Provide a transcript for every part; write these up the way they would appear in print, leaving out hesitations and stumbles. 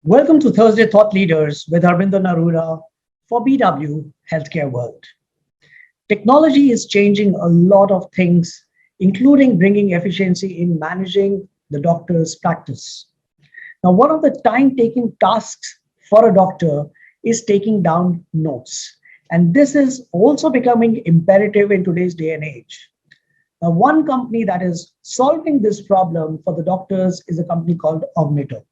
Welcome to Thursday Thought Leaders with Harbinder Narula for BW Healthcare World. Technology is changing a lot of things, including bringing efficiency in managing the doctor's practice. Now, one of the time-taking tasks for a doctor is taking down notes. And this is also becoming imperative in today's day and age. Now, one company that is solving this problem for the doctors is a company called Augnito.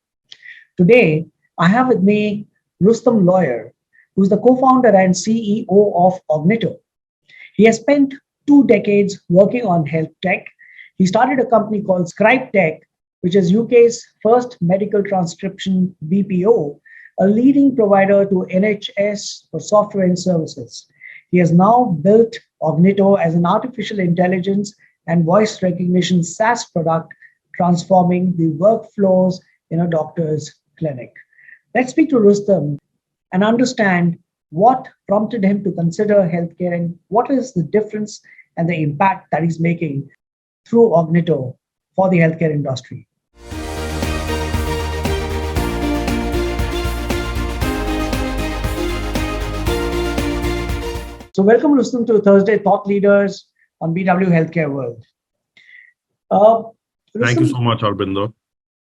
Today, I have with me Rustom Lawyer, who's the co-founder and CEO of Augnito. He has spent 2 decades working on health tech. He started a company called Scribe Tech, which is UK's first medical transcription BPO, a leading provider to NHS for software and services. He has now built Augnito as an artificial intelligence and voice recognition SaaS product, transforming the workflows in a doctor's clinic. Let's speak to Rustom and understand what prompted him to consider healthcare and what is the difference and the impact that he's making through Augnito for the healthcare industry. So welcome, Rustom, to Thursday Thought Leaders on BW Healthcare World. Thank you so much, Harbinder.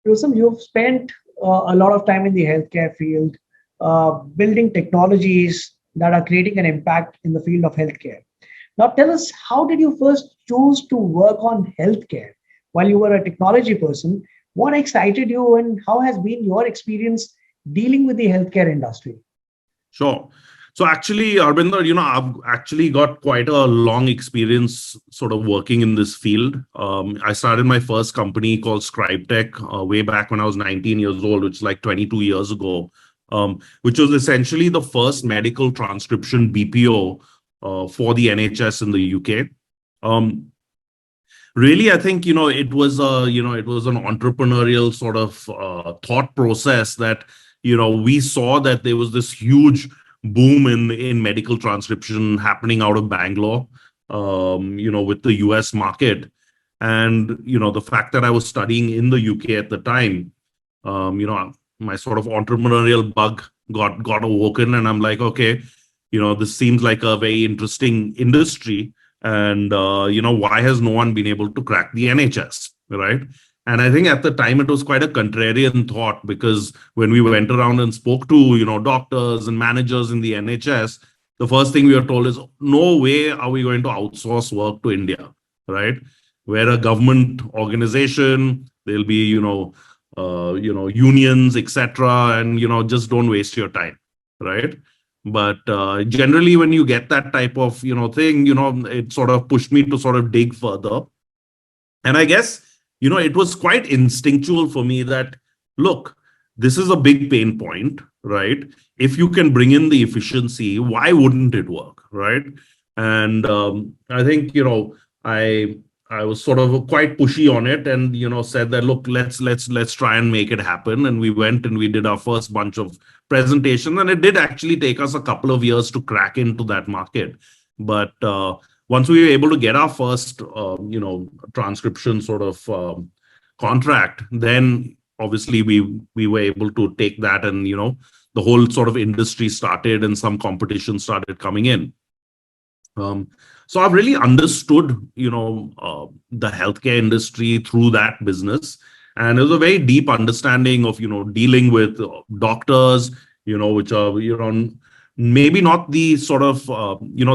Rustom, you've spent a lot of time in the healthcare field, building technologies that are creating an impact in the field of healthcare. Now, tell us, how did you first choose to work on healthcare while you were a technology person? What excited you and how has been your experience dealing with the healthcare industry? Sure. So actually, Harbinder, I've actually got quite a long experience sort of working in this field. I started my first company called Scribe Tech way back when I was 19 years old, which is like 22 years ago, which was essentially the first medical transcription BPO for the NHS in the UK. Really, I think, it was an entrepreneurial sort of thought process that, we saw that there was this huge boom in medical transcription happening out of Bangalore, with the US market. And, the fact that I was studying in the UK at the time, my sort of entrepreneurial bug got awoken, and I'm like, okay, this seems like a very interesting industry. And, why has no one been able to crack the NHS, right? And I think at the time, it was quite a contrarian thought, because when we went around and spoke to, doctors and managers in the NHS, the first thing we were told is, no way are we going to outsource work to India, right? We're a government organization, there'll be, unions, etc. And, just don't waste your time, right? But generally, when you get that type of, thing, it sort of pushed me to sort of dig further. And I guess, it was quite instinctual for me that, look, this is a big pain point, right? If you can bring in the efficiency, why wouldn't it work, right? And I think, I was sort of quite pushy on it and, said that, look, let's try and make it happen. And we went and we did our first bunch of presentations, and it did actually take us a couple of years to crack into that market. But once we were able to get our first, transcription sort of contract, then obviously we were able to take that, and the whole sort of industry started, and some competition started coming in. So I've really understood, the healthcare industry through that business, and it was a very deep understanding of, dealing with doctors, which are, maybe not the sort of,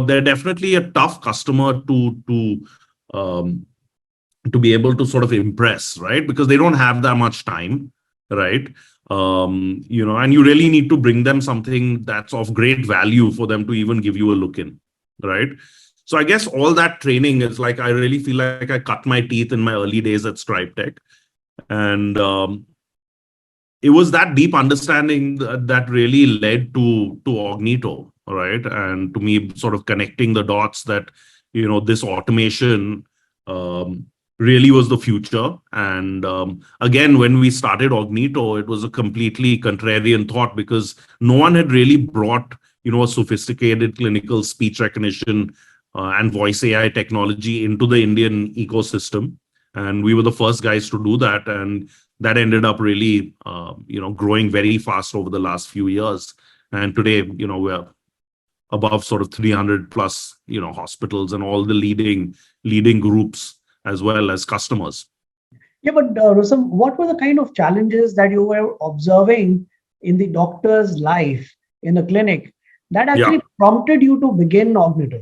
they're definitely a tough customer to be able to sort of impress, right? Because they don't have that much time, right? And you really need to bring them something that's of great value for them to even give you a look in, right? So I guess all that training is like, I really feel like I cut my teeth in my early days at Scribe Tech. And it was that deep understanding that really led to Augnito, right? And to me, sort of connecting the dots that, this automation really was the future. And again, when we started Augnito, it was a completely contrarian thought, because no one had really brought, a sophisticated clinical speech recognition and voice AI technology into the Indian ecosystem. And we were the first guys to do that. And that ended up really, growing very fast over the last few years. And today, we're above sort of 300 plus, hospitals and all the leading groups as well as customers. Yeah, but Rustom, what were the kind of challenges that you were observing in the doctor's life in the clinic that Yeah. actually prompted you to begin Augnito?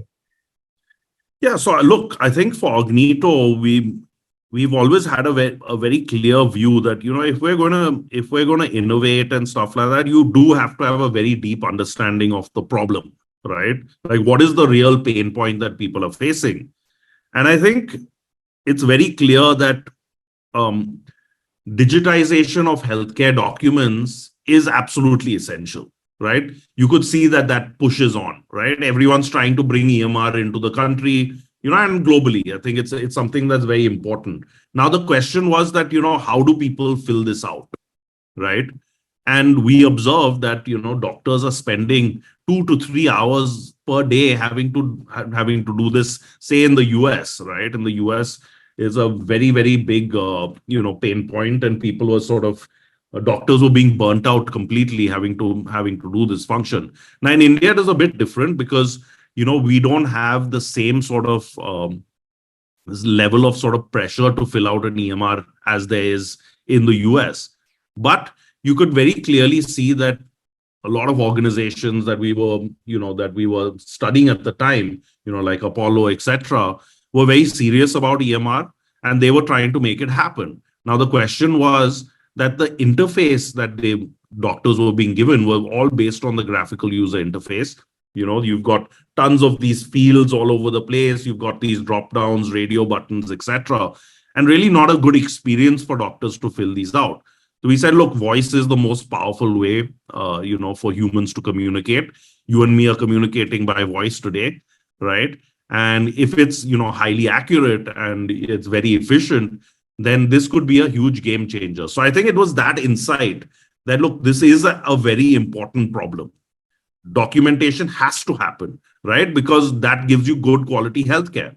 Yeah. So look, I think for Augnito, we've always had a very clear view that, if we're gonna innovate and stuff like that, you do have to have a very deep understanding of the problem, right? Like, what is the real pain point that people are facing? And I think it's very clear that digitization of healthcare documents is absolutely essential, right? You could see that pushes on, right? Everyone's trying to bring EMR into the country, and globally. I think it's something that's very important. Now, the question was that, how do people fill this out, right? And we observed that, doctors are spending 2 to 3 hours per day having to do this, say in the US, right? In the US is a very, very big, pain point, and people were sort of, doctors were being burnt out completely having to do this function. Now, in India, it is a bit different because, we don't have the same sort of this level of sort of pressure to fill out an EMR as there is in the US. But you could very clearly see that a lot of organizations that we were studying at the time, like Apollo, etc., were very serious about EMR, and they were trying to make it happen. Now, the question was that the interface that the doctors were being given were all based on the graphical user interface. You've got tons of these fields all over the place. You've got these drop downs, radio buttons, etc., and really not a good experience for doctors to fill these out. So we said, look, voice is the most powerful way, for humans to communicate. You and me are communicating by voice today, right? And if it's, highly accurate and it's very efficient, then this could be a huge game changer. So I think it was that insight that, look, this is a very important problem. Documentation has to happen, right? Because that gives you good quality healthcare,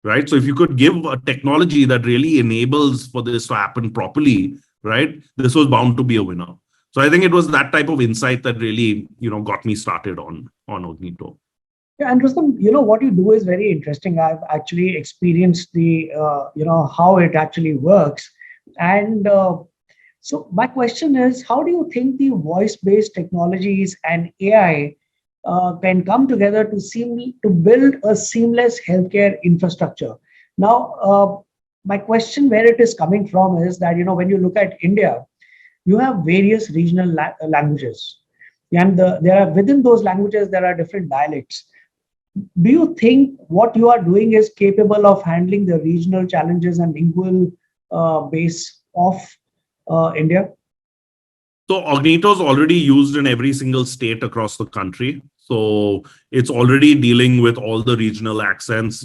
right? So if you could give a technology that really enables for this to happen properly, right, this was bound to be a winner. So I think it was that type of insight that really, got me started on Augnito. Yeah, and Rustom, what you do is very interesting. I've actually experienced the, how it actually works. And so my question is, how do you think the voice-based technologies and AI can come together to build a seamless healthcare infrastructure? Now, my question where it is coming from is that, when you look at India, you have various regional languages. And there are within those languages, there are different dialects. Do you think what you are doing is capable of handling the regional challenges and lingual base of India? So Augnito is already used in every single state across the country. So it's already dealing with all the regional accents,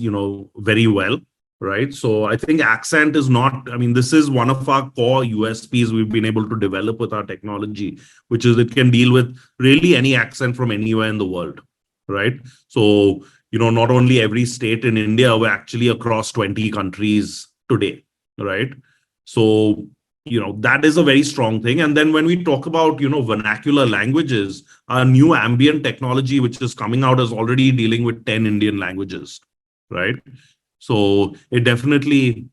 very well, right? So I think accent is not, this is one of our core USPs we've been able to develop with our technology, which is it can deal with really any accent from anywhere in the world, right? So, not only every state in India, we're actually across 20 countries today, right? So, that is a very strong thing. And then when we talk about, vernacular languages, our new ambient technology, which is coming out, is already dealing with 10 Indian languages, right? So it definitely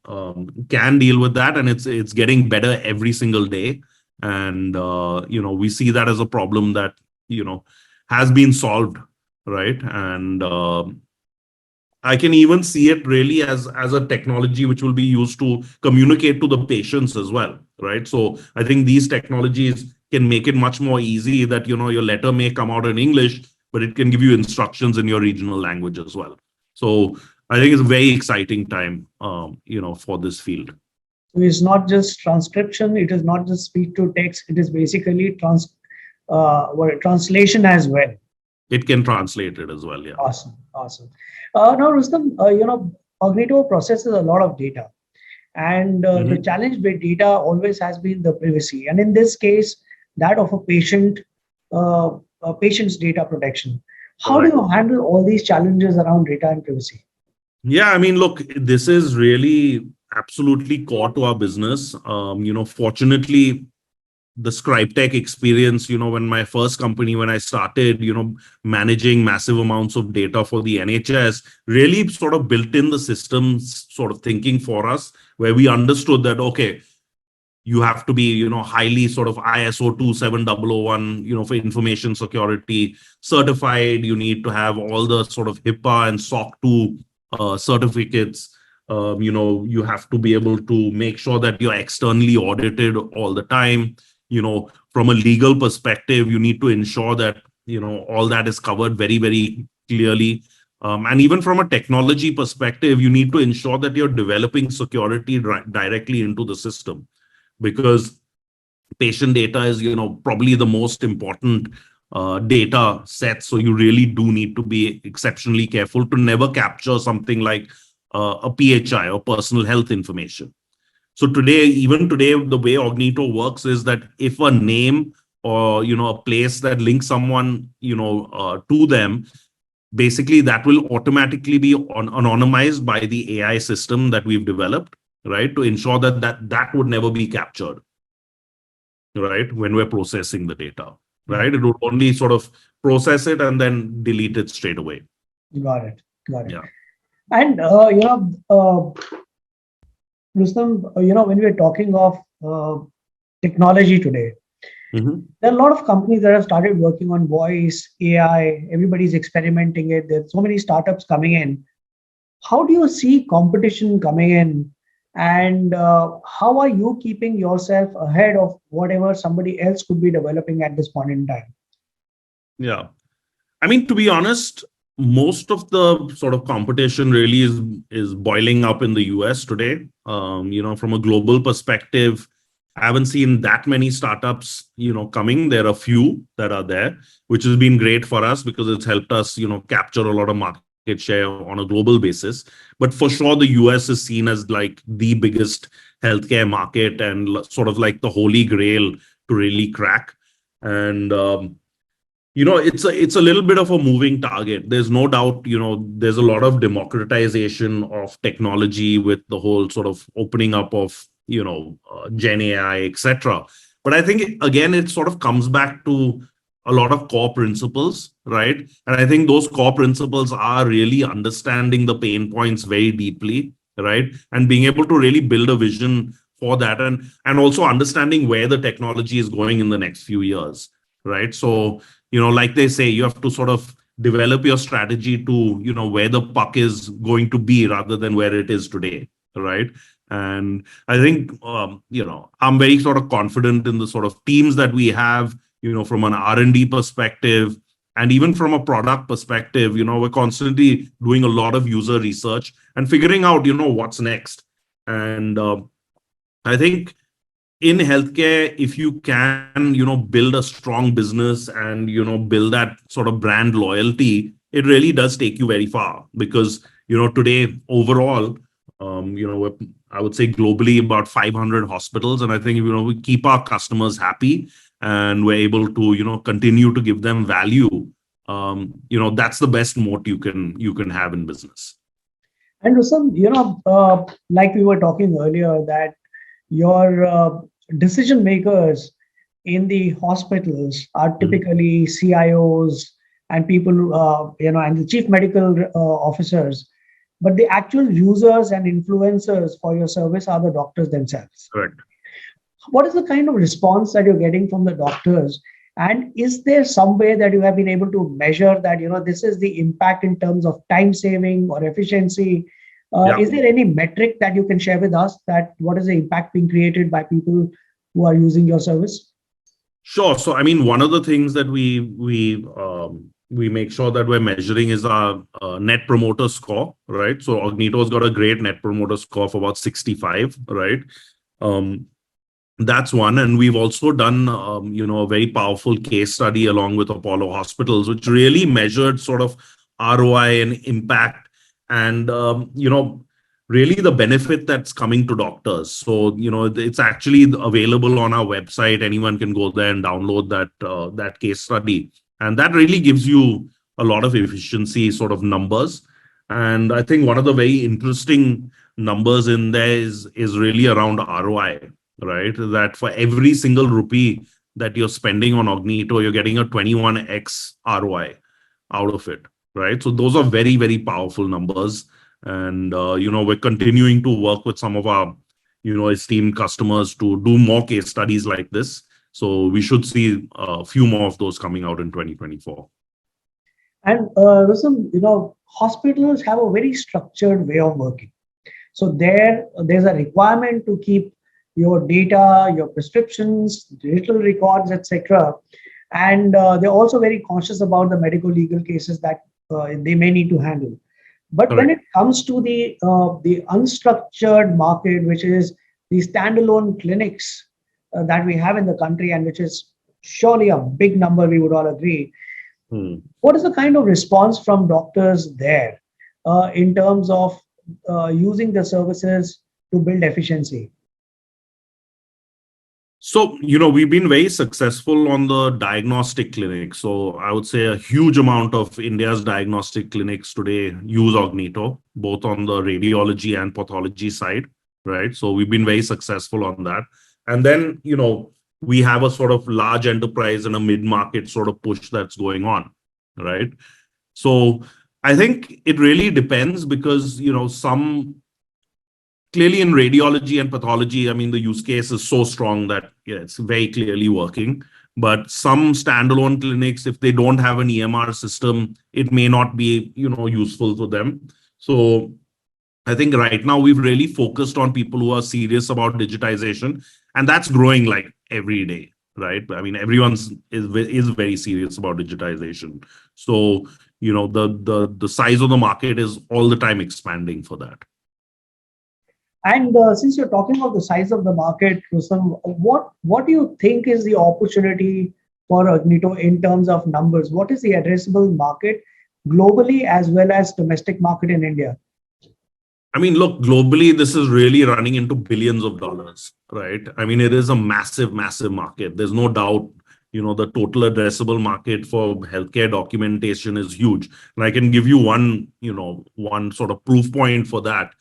can deal with that, and it's getting better every single day. And, we see that as a problem that, has been solved, right? And I can even see it really as a technology which will be used to communicate to the patients as well, right? So I think these technologies can make it much more easy that, your letter may come out in English, but it can give you instructions in your regional language as well. So I think it's a very exciting time, for this field. So it's not just transcription, it is not just speech to text, it is basically translation as well. It can translate it as well, yeah. Awesome. Now, Rustom, Augnito processes a lot of data. And the challenge with data always has been the privacy. And in this case, that of a patient's data protection. How do you handle all these challenges around data and privacy? Yeah, look, this is really absolutely core to our business. Fortunately, the scribe tech experience, when my first company, when I started, managing massive amounts of data for the NHS, really sort of built in the systems sort of thinking for us, where we understood that, okay, you have to be, highly sort of ISO 27001, for information security certified. You need to have all the sort of HIPAA and SOC 2 certificates. You have to be able to make sure that you're externally audited all the time. From a legal perspective, you need to ensure that, all that is covered very, very clearly. And even from a technology perspective, you need to ensure that you're developing security directly into the system, because patient data is, probably the most important data set. So you really do need to be exceptionally careful to never capture something like a PHI or personal health information. So even today, the way Augnito works is that if a name or, a place that links someone, to them, basically that will automatically be anonymized by the AI system that we've developed, right? To ensure that would never be captured, right? When we're processing the data, right? It would only sort of process it and then delete it straight away. Got it. Got it. Yeah. And, Rustom, when we're talking of technology today, Mm-hmm. there are a lot of companies that have started working on voice, AI. Everybody's experimenting it. There's so many startups coming in. How do you see competition coming in? And how are you keeping yourself ahead of whatever somebody else could be developing at this point in time? Yeah. I mean, to be honest, most of the sort of competition really is boiling up in the US today. From a global perspective, I haven't seen that many startups, coming. There are a few that are there, which has been great for us because it's helped us, capture a lot of market share on a global basis. But for sure, the US is seen as like the biggest healthcare market and sort of like the holy grail to really crack. And it's a little bit of a moving target. There's no doubt, there's a lot of democratization of technology with the whole sort of opening up of, Gen AI, etc. But I think, again, it sort of comes back to a lot of core principles, right? And I think those core principles are really understanding the pain points very deeply, right? And being able to really build a vision for that, and also understanding where the technology is going in the next few years, right? So, like they say, you have to sort of develop your strategy to, where the puck is going to be rather than where it is today, right? And I think, I'm very sort of confident in the sort of teams that we have, from an R&D perspective, and even from a product perspective. We're constantly doing a lot of user research and figuring out, what's next. And I think in healthcare, if you can, build a strong business and, build that sort of brand loyalty, it really does take you very far. Because, today overall, I would say globally about 500 hospitals. And I think, we keep our customers happy and we're able to, continue to give them value. That's the best moat you can have in business. And Rustom, like we were talking earlier, that your decision makers in the hospitals are typically CIOs and people, and the chief medical officers, but the actual users and influencers for your service are the doctors themselves. Correct. What is the kind of response that you're getting from the doctors? And is there some way that you have been able to measure that, this is the impact in terms of time saving or efficiency? Is there any metric that you can share with us that what is the impact being created by people who are using your service? Sure. So, I mean, one of the things that we make sure that we're measuring is our net promoter score, right? So Augnito's got a great net promoter score of about 65, right? That's one. And we've also done, a very powerful case study along with Apollo Hospitals, which really measured sort of ROI and impact and, really the benefit that's coming to doctors. So, it's actually available on our website. Anyone can go there and download that case study. And that really gives you a lot of efficiency sort of numbers. And I think one of the very interesting numbers in there is really around ROI, right? That for every single rupee that you're spending on Augnito, you're getting a 21x ROI out of it, right? So those are very, very powerful numbers. And, we're continuing to work with some of our, esteemed customers to do more case studies like this. So we should see a few more of those coming out in 2024. And Rustom, hospitals have a very structured way of working. So there's a requirement to keep your data, your prescriptions, digital records, etc. And they're also very conscious about the medical legal cases that they may need to handle. But when it Correct. comes to the unstructured market, which is the standalone clinics that we have in the country, and which is surely a big number, we would all agree. Hmm. What is the kind of response from doctors there in terms of using the services to build efficiency? So, we've been very successful on the diagnostic clinic. So I would say a huge amount of India's diagnostic clinics today use Augnito, both on the radiology and pathology side, right? So we've been very successful on that. And then, we have a sort of large enterprise and a mid-market sort of push that's going on, right? So I think it really depends because, clearly in radiology and pathology, I mean, the use case is so strong that it's very clearly working. But some standalone clinics, if they don't have an EMR system, it may not be, useful to them. So I think right now we've really focused on people who are serious about digitization, and that's growing like every day, right? I mean, everyone's is very serious about digitization. So, the size of the market is all the time expanding for that. And since you're talking about the size of the market, Rustam, what do you think is the opportunity for Augnito in terms of numbers? What is the addressable market globally as well as domestic market in India? I mean, look, globally, this is really running into billions of dollars, right? I mean, it is a massive, massive market. There's no doubt, the total addressable market for healthcare documentation is huge. And I can give you one sort of proof point for that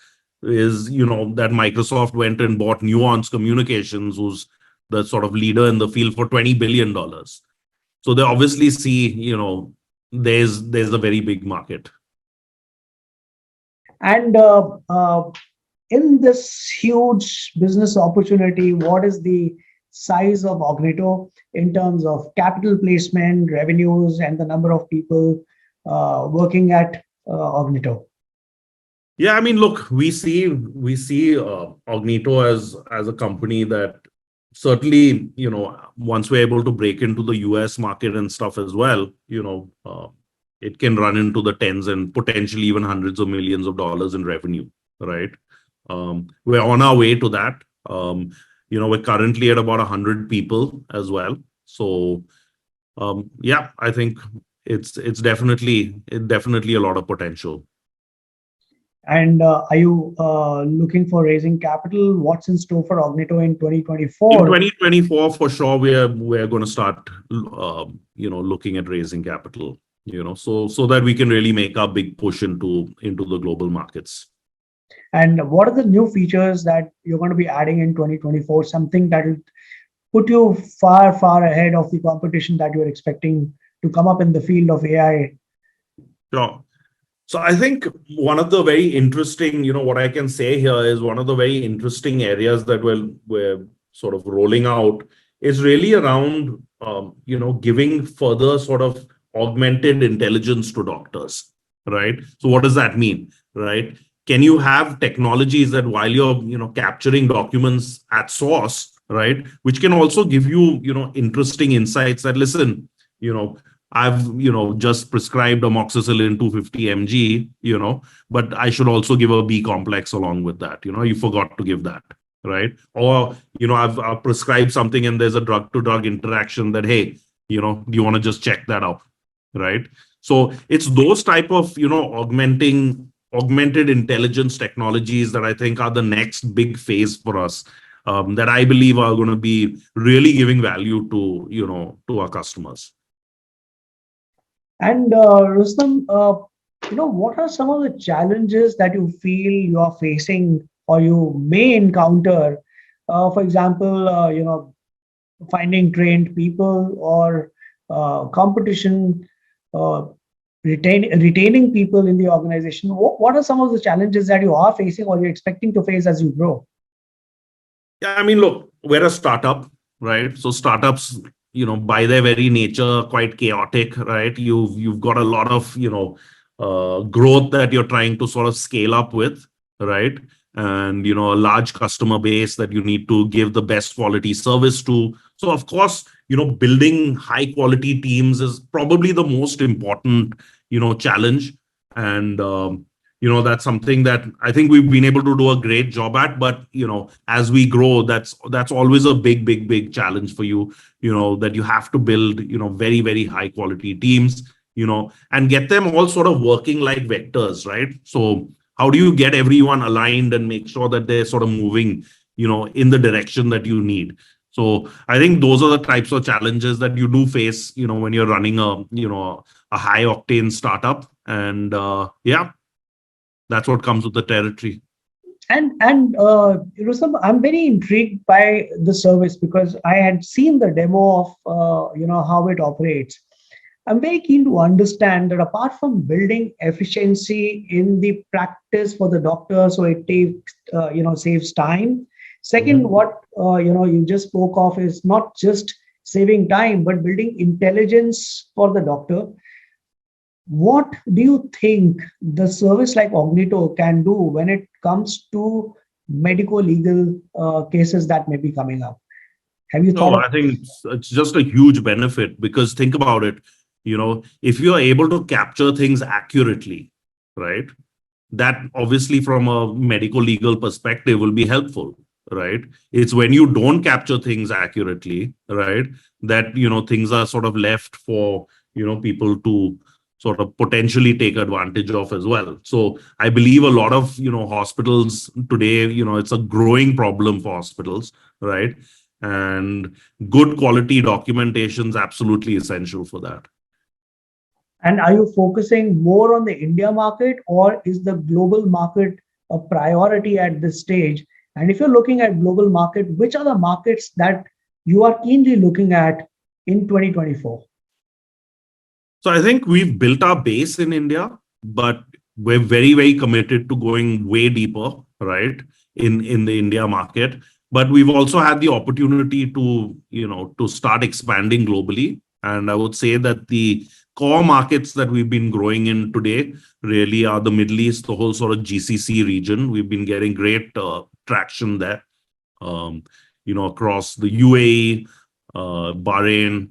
is, that Microsoft went and bought Nuance Communications, who's the sort of leader in the field for $20 billion. So they obviously see, there's a very big market. And in this huge business opportunity, what is the size of Augnito in terms of capital placement, revenues, and the number of people working at Augnito? Yeah, I mean, look, we see Augnito as a company that certainly, once we're able to break into the US market and stuff as well, it can run into the tens and potentially even hundreds of millions of dollars in revenue, right? We're on our way to that. We're currently at about 100 people as well. So, yeah, I think it's definitely a lot of potential. And are you looking for raising capital? What's in store for Augnito in In 2024? 2024, for sure, we're going to start, looking at raising capital, so that we can really make our big push into the global markets. And what are the new features that you're going to be adding in 2024? Something that will put you far, far ahead of the competition that you're expecting to come up in the field of AI? Sure. So I think one of the very interesting, what I can say here is one of the very interesting areas that we're sort of rolling out is really around, giving further sort of augmented intelligence to doctors, right? So what does that mean, right? Can you have technologies that while you're, capturing documents at source, right, which can also give you, interesting insights that, listen, I've, just prescribed amoxicillin 250 mg, but I should also give a B complex along with that. You forgot to give that, right? Or, I've prescribed something and there's a drug to drug interaction that, hey, do you want to just check that out, right? So it's those type of, augmented intelligence technologies that I think are the next big phase for us, that I believe are going to be really giving value to our customers. And Rustam, what are some of the challenges that you feel you are facing or you may encounter, for example, finding trained people or competition, uh, retaining people in the organization? What are some of the challenges that you are facing or you're expecting to face as you grow? Yeah, I mean, look, we're a startup, right? So startups, by their very nature, are quite chaotic, right? You've got a lot of, growth that you're trying to sort of scale up with, right? And a large customer base that you need to give the best quality service to. So of course, building high quality teams is probably the most important, challenge. And that's something that I think we've been able to do a great job at. But as we grow, that's always a big challenge for you. That you have to build very very high quality teams. And get them all sort of working like vectors, right? So how do you get everyone aligned and make sure that they're sort of moving in the direction that you need? So I think those are the types of challenges that you do face when you're running a high octane startup. And yeah, that's what comes with the territory. And Rustom, I'm very intrigued by the service because I had seen the demo of how it operates. I'm very keen to understand that apart from building efficiency in the practice for the doctor, so it takes saves time. Second, Mhm. what you just spoke of is not just saving time but building intelligence for the doctor. What do you think the service like Augnito can do when it comes to medical legal cases that may be coming up? Have you thought No, of? I think it's just a huge benefit because think about it, if you are able to capture things accurately, right? That obviously from a medical legal perspective will be helpful, right? It's when you don't capture things accurately, right, that things are sort of left for people to sort of potentially take advantage of as well. So I believe a lot of hospitals today, it's a growing problem for hospitals, right? And good quality documentation is absolutely essential for that. And are you focusing more on the India market or is the global market a priority at this stage? And if you're looking at global market, which are the markets that you are keenly looking at in 2024? So I think we've built our base in India, but we're very, very committed to going way deeper, right, in the India market. But we've also had the opportunity to start expanding globally. And I would say that the core markets that we've been growing in today really are the Middle East, the whole sort of GCC region. We've been getting great traction there, um, across the UAE, Bahrain,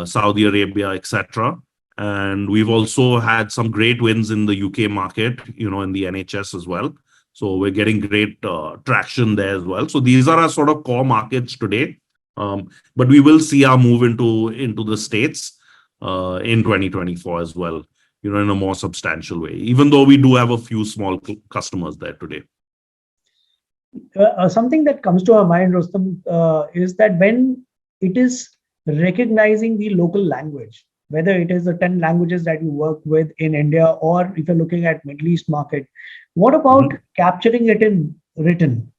Saudi Arabia, etc. And we've also had some great wins in the UK market, in the NHS as well. So we're getting great traction there as well. So these are our sort of core markets today. But we will see our move into the States in 2024 as well, in a more substantial way, even though we do have a few small customers there today. Something that comes to our mind, Rustom, is that when it is recognizing the local language, whether it is the 10 languages that you work with in India, or if you're looking at Middle East market, what about Mhm. capturing it in written?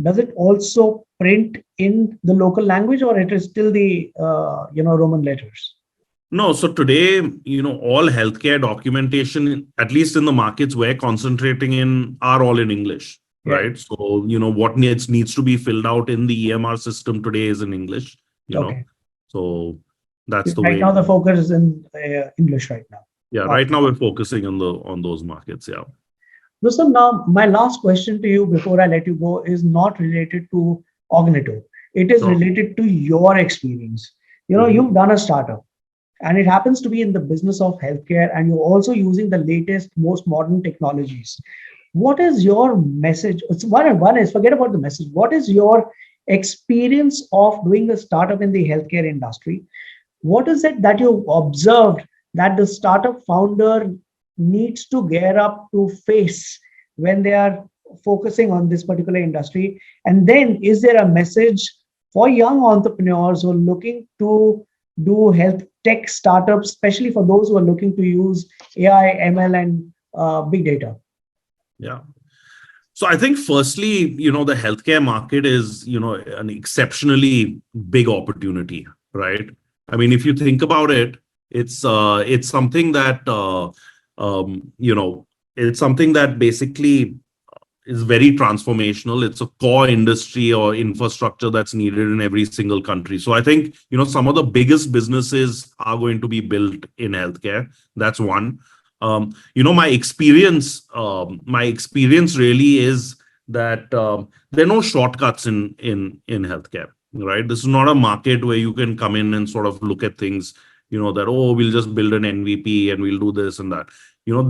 Does it also print in the local language, or it is still the Roman letters? No, so today, all healthcare documentation, at least in the markets we're concentrating in, are all in English, Yeah. right? So, what needs to be filled out in the EMR system today is in English, you know. Okay. So that's the Right way. now, the focus is in English right now. Yeah, Got right it. now we're focusing on those markets. Yeah. Rustam, now my last question to you before I let you go is not related to Augnito. It is Sure. related to your experience. Mhm. You've done a startup and it happens to be in the business of healthcare and you're also using the latest, most modern technologies. What is your message? One is forget about the message. What is your experience of doing a startup in the healthcare industry? What is it that you observed that the startup founder needs to gear up to face when they are focusing on this particular industry? And then, is there a message for young entrepreneurs who are looking to do health tech startups, especially for those who are looking to use AI, ML, and big data? Yeah. So I think firstly, the healthcare market is, an exceptionally big opportunity, right? I mean, if you think about it, it's something that it's something that basically is very transformational. It's a core industry or infrastructure that's needed in every single country. So I think, some of the biggest businesses are going to be built in healthcare. That's one. My experience really is that there are no shortcuts in healthcare, right? This is not a market where you can come in and sort of look at things, that, oh, we'll just build an MVP and we'll do this and that.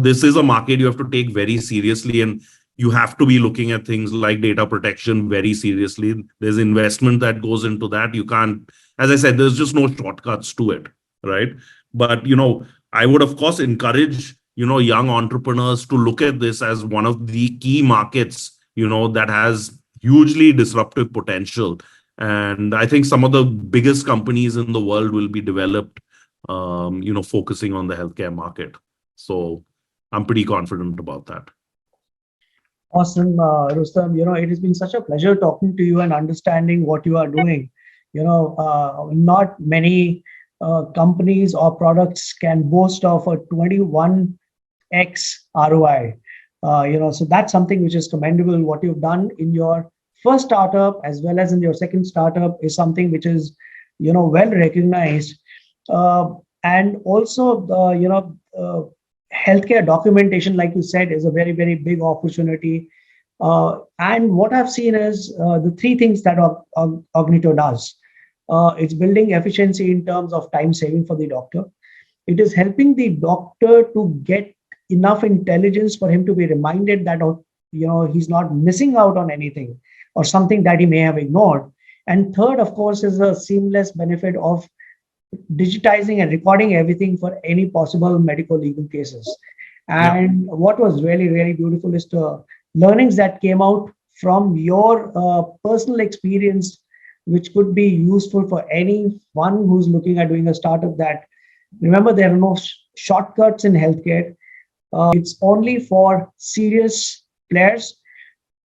This is a market you have to take very seriously, and you have to be looking at things like data protection very seriously. There's investment that goes into that. You can't, as I said, there's just no shortcuts to it, right? But, I would, of course, encourage, young entrepreneurs to look at this as one of the key markets, that has hugely disruptive potential. And I think some of the biggest companies in the world will be developed, focusing on the healthcare market. So I'm pretty confident about that. Awesome, Rustom. It has been such a pleasure talking to you and understanding what you are doing. Not many companies or products can boast of a 21x ROI. So that's something which is commendable. What you've done in your first startup as well as in your second startup is something which is, well recognized. And also, healthcare documentation, like you said, is a very, very big opportunity. And what I've seen is the three things that Augnito does. It's building efficiency in terms of time saving for the doctor. It is helping the doctor to get enough intelligence for him to be reminded that, he's not missing out on anything or something that he may have ignored. And third, of course, is a seamless benefit of digitizing and recording everything for any possible medical legal cases. And what was really, really beautiful is the learnings that came out from your personal experience, which could be useful for anyone who's looking at doing a startup. That, remember, there are no shortcuts in healthcare. It's only for serious players.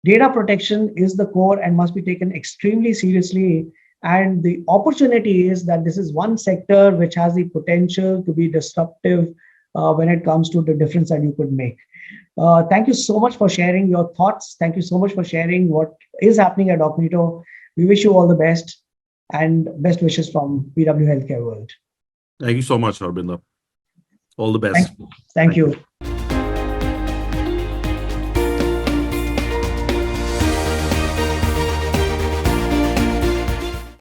Data protection is the core and must be taken extremely seriously. And the opportunity is that this is one sector which has the potential to be disruptive when it comes to the difference that you could make. Thank you so much for sharing your thoughts. Thank you so much for sharing what is happening at Augnito. We wish you all the best and best wishes from BW Healthcare World. Thank you so much, Harbinder. All the best. Thank you.